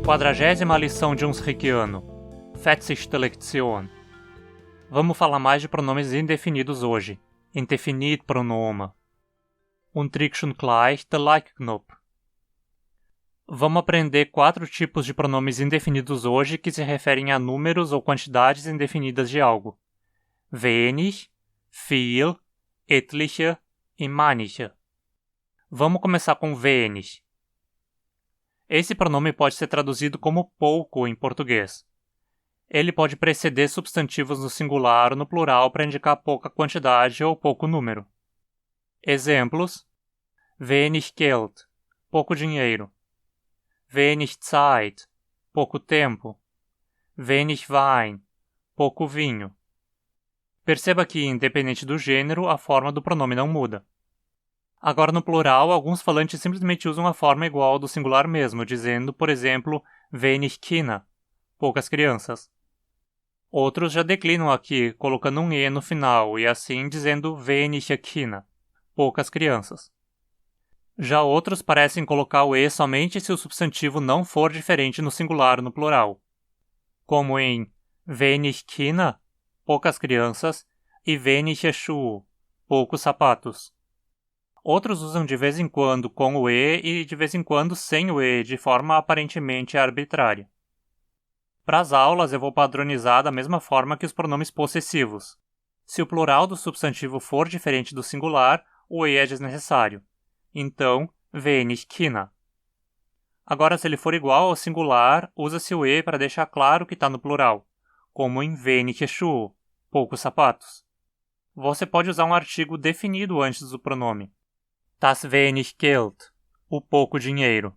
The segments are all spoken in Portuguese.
40ª lição de Unsrichiano. 40. Lektion. Vamos falar mais de pronomes indefinidos hoje. Indefinit Pronomen. Und drück schon gleich den Like-Knopf. Vamos aprender 4 tipos de pronomes indefinidos hoje que se referem a números ou quantidades indefinidas de algo. Wenig, viel, etliche e manche. Vamos começar com wenig. Esse pronome pode ser traduzido como pouco em português. Ele pode preceder substantivos no singular ou no plural para indicar pouca quantidade ou pouco número. Exemplos: wenig Geld, pouco dinheiro. Wenig Zeit, pouco tempo. Wenig Wein, pouco vinho. Perceba que, independente do gênero, a forma do pronome não muda. Agora, no plural, alguns falantes simplesmente usam a forma igual do singular mesmo, dizendo, por exemplo, wenig Kinder, poucas crianças. Outros já declinam aqui, colocando um E no final, e assim dizendo wenige Kinder, poucas crianças. Já outros parecem colocar o E somente se o substantivo não for diferente no singular ou no plural, como em wenig Kinder, poucas crianças, e wenige Schuhe, poucos sapatos. Outros usam de vez em quando com o E e de vez em quando sem o E, de forma aparentemente arbitrária. Para as aulas, eu vou padronizar da mesma forma que os pronomes possessivos. Se o plural do substantivo for diferente do singular, o E é desnecessário. Então, wenig Kinder. Agora, se ele for igual ao singular, usa-se o E para deixar claro que está no plural, como em wenige Schuhe, poucos sapatos. Você pode usar um artigo definido antes do pronome. Das wenig Geld, o pouco dinheiro.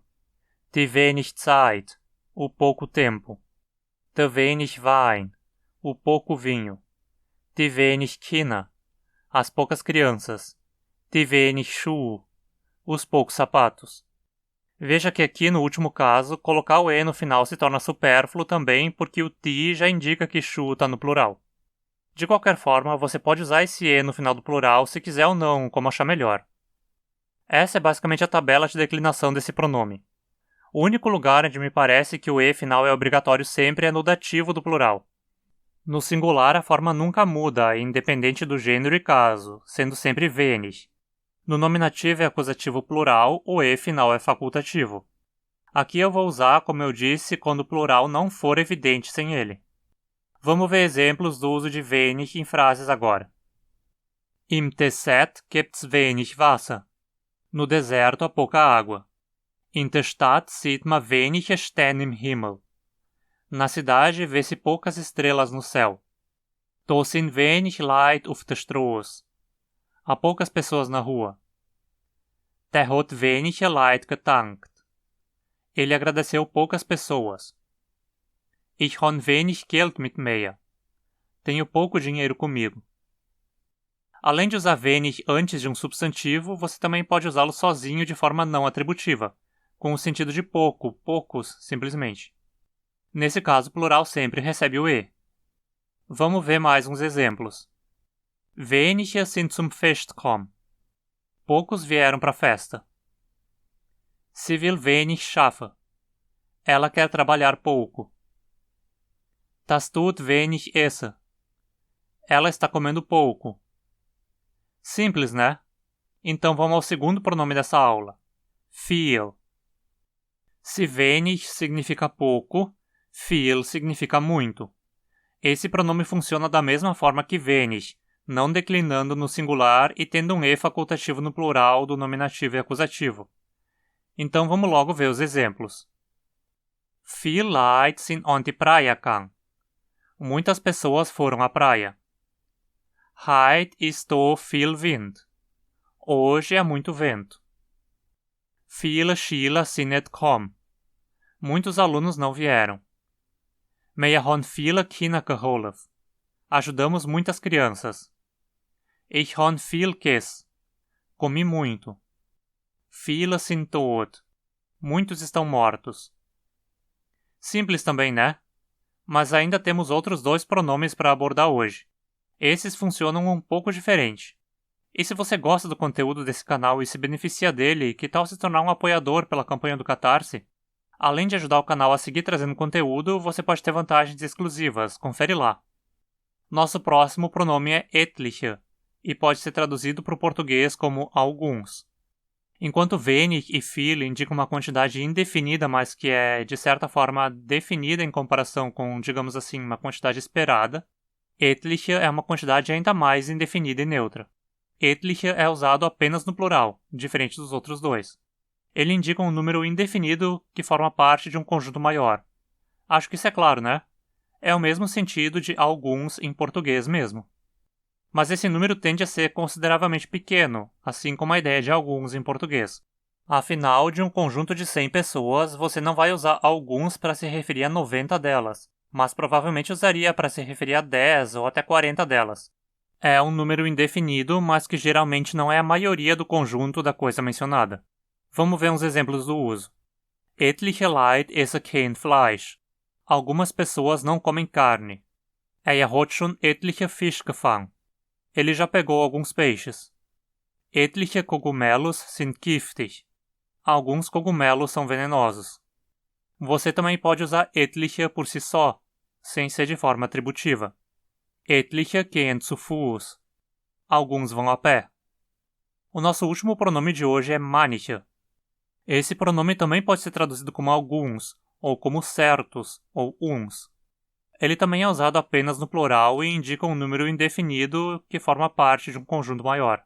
Die wenig Zeit, o pouco tempo. Der wenig Wein, o pouco vinho. Die wenig Kinder, as poucas crianças. Die wenig Schuhe, os poucos sapatos. Veja que aqui no último caso, colocar o E no final se torna supérfluo também porque o die já indica que Schuhe está no plural. De qualquer forma, você pode usar esse E no final do plural se quiser ou não, como achar melhor. Essa é basicamente a tabela de declinação desse pronome. O único lugar onde me parece que o E final é obrigatório sempre é no dativo do plural. No singular, a forma nunca muda, independente do gênero e caso, sendo sempre wenig. No nominativo e acusativo plural, o E final é facultativo. Aqui eu vou usar, como eu disse, quando o plural não for evidente sem ele. Vamos ver exemplos do uso de wenig em frases agora. Im Desert gibt's wenig Wasser. No deserto há pouca água. In der Stadt sieht man wenige Sterne im Himmel. Na cidade vê-se poucas estrelas no céu. Da sind wenig Leute auf der Straße. Há poucas pessoas na rua. Der hat wenige Leute gedankt. Ele agradeceu poucas pessoas. Ich han wenig Geld mit mir. Tenho pouco dinheiro comigo. Além de usar wenig antes de um substantivo, você também pode usá-lo sozinho de forma não atributiva, com o sentido de pouco, poucos, simplesmente. Nesse caso, o plural sempre recebe o E. Vamos ver mais uns exemplos. Wenige sind zum Fest gekommen. Poucos vieram para a festa. Sie will wenig schaffen. Ela quer trabalhar pouco. Das tut wenig essen. Ela está comendo pouco. Simples, né? Então vamos ao segundo pronome dessa aula. Viel. Se wenig significa pouco, viel significa muito. Esse pronome funciona da mesma forma que wenig, não declinando no singular e tendo um E facultativo no plural do nominativo e acusativo. Então vamos logo ver os exemplos. Viel Leute sind an die Praia gegangen. Muitas pessoas foram à praia. Heute ist da viel Wind. Hoje há muito vento. Viele Schüler sind nicht gekommen. Muitos alunos não vieram. Wir haben viele Kinder geholfen. Ajudamos muitas crianças. Ich habe viel gegessen. Comi muito. Viele sind tot. Muitos estão mortos. Simples também, né? Mas ainda temos outros 2 pronomes para abordar hoje. Esses funcionam um pouco diferente. E se você gosta do conteúdo desse canal e se beneficia dele, que tal se tornar um apoiador pela campanha do Catarse? Além de ajudar o canal a seguir trazendo conteúdo, você pode ter vantagens exclusivas, confere lá. Nosso próximo pronome é etliche, e pode ser traduzido para o português como alguns. Enquanto wenig e viel indicam uma quantidade indefinida, mas que é, de certa forma, definida em comparação com, digamos assim, uma quantidade esperada, etliche é uma quantidade ainda mais indefinida e neutra. Etliche é usado apenas no plural, diferente dos outros dois. Ele indica um número indefinido que forma parte de um conjunto maior. Acho que isso é claro, né? É o mesmo sentido de alguns em português mesmo. Mas esse número tende a ser consideravelmente pequeno, assim como a ideia de alguns em português. Afinal, de um conjunto de 100 pessoas, você não vai usar alguns para se referir a 90 delas, mas provavelmente usaria para se referir a 10 ou até 40 delas. É um número indefinido, mas que geralmente não é a maioria do conjunto da coisa mencionada. Vamos ver uns exemplos do uso. Etliche Leute essen kein Fleisch. Algumas pessoas não comem carne. Er hat schon etliche Fisch gefangen. Ele já pegou alguns peixes. Etliche Cogumelos sind giftig. Alguns cogumelos são venenosos. Você também pode usar etliche por si só, sem ser de forma atributiva. Etliche gehen zu Fuß. Alguns vão a pé. O nosso último pronome de hoje é manche. Esse pronome também pode ser traduzido como alguns, ou como certos, ou uns. Ele também é usado apenas no plural e indica um número indefinido que forma parte de um conjunto maior.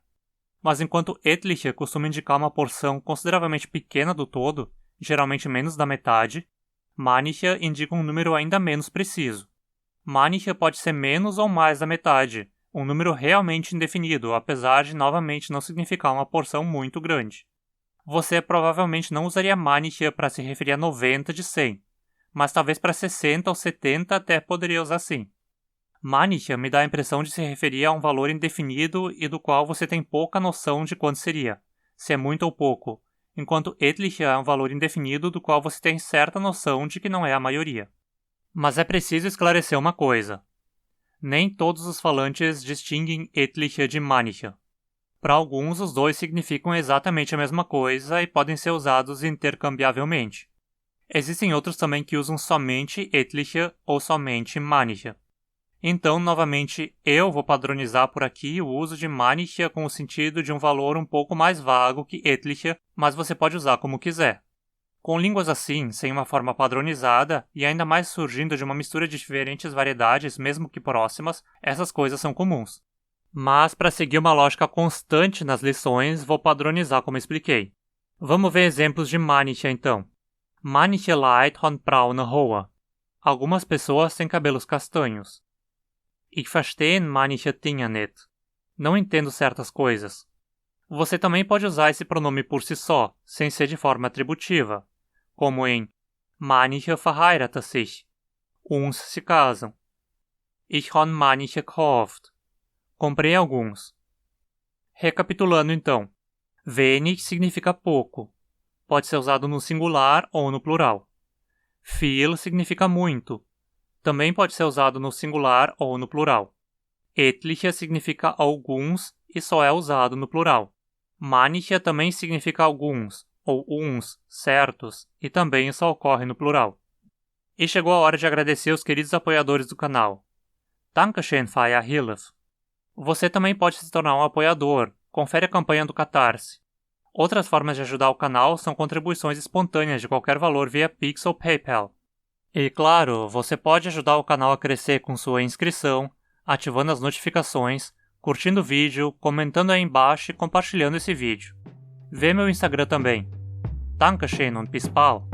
Mas enquanto etliche costuma indicar uma porção consideravelmente pequena do todo, geralmente menos da metade, manche indica um número ainda menos preciso. Manche pode ser menos ou mais da metade, um número realmente indefinido, apesar de novamente não significar uma porção muito grande. Você provavelmente não usaria manche para se referir a 90 de 100, mas talvez para 60 ou 70 até poderia usar sim. Manche me dá a impressão de se referir a um valor indefinido e do qual você tem pouca noção de quanto seria, se é muito ou pouco, enquanto etliche é um valor indefinido do qual você tem certa noção de que não é a maioria. Mas é preciso esclarecer uma coisa. Nem todos os falantes distinguem etliche de manche. Para alguns, os dois significam exatamente a mesma coisa e podem ser usados intercambiavelmente. Existem outros também que usam somente etliche ou somente manche. Então, novamente, eu vou padronizar por aqui o uso de manche com o sentido de um valor um pouco mais vago que etliche, mas você pode usar como quiser. Com línguas assim, sem uma forma padronizada, e ainda mais surgindo de uma mistura de diferentes variedades, mesmo que próximas, essas coisas são comuns. Mas, para seguir uma lógica constante nas lições, vou padronizar como expliquei. Vamos ver exemplos de manche então. Manche Leute haben braune Haare. Algumas pessoas têm cabelos castanhos. Ich verstehe manche Dinge nicht. Não entendo certas coisas. Você também pode usar esse pronome por si só, sem ser de forma atributiva, como em manche verheiraten sich. Uns se casam. Ich habe manche gekauft. Comprei alguns. Recapitulando então. Wenig significa pouco. Pode ser usado no singular ou no plural. Viel significa muito. Também pode ser usado no singular ou no plural. Etliche significa alguns e só é usado no plural. Manche também significa alguns, ou uns, certos, e também só ocorre no plural. E chegou a hora de agradecer os queridos apoiadores do canal. Dankeschön für Ihre Hilfe. Você também pode se tornar um apoiador. Confere a campanha do Catarse. Outras formas de ajudar o canal são contribuições espontâneas de qualquer valor via Pix ou PayPal. E claro, você pode ajudar o canal a crescer com sua inscrição, ativando as notificações, curtindo o vídeo, comentando aí embaixo e compartilhando esse vídeo. Vê meu Instagram também. Dankeschön und bis bald!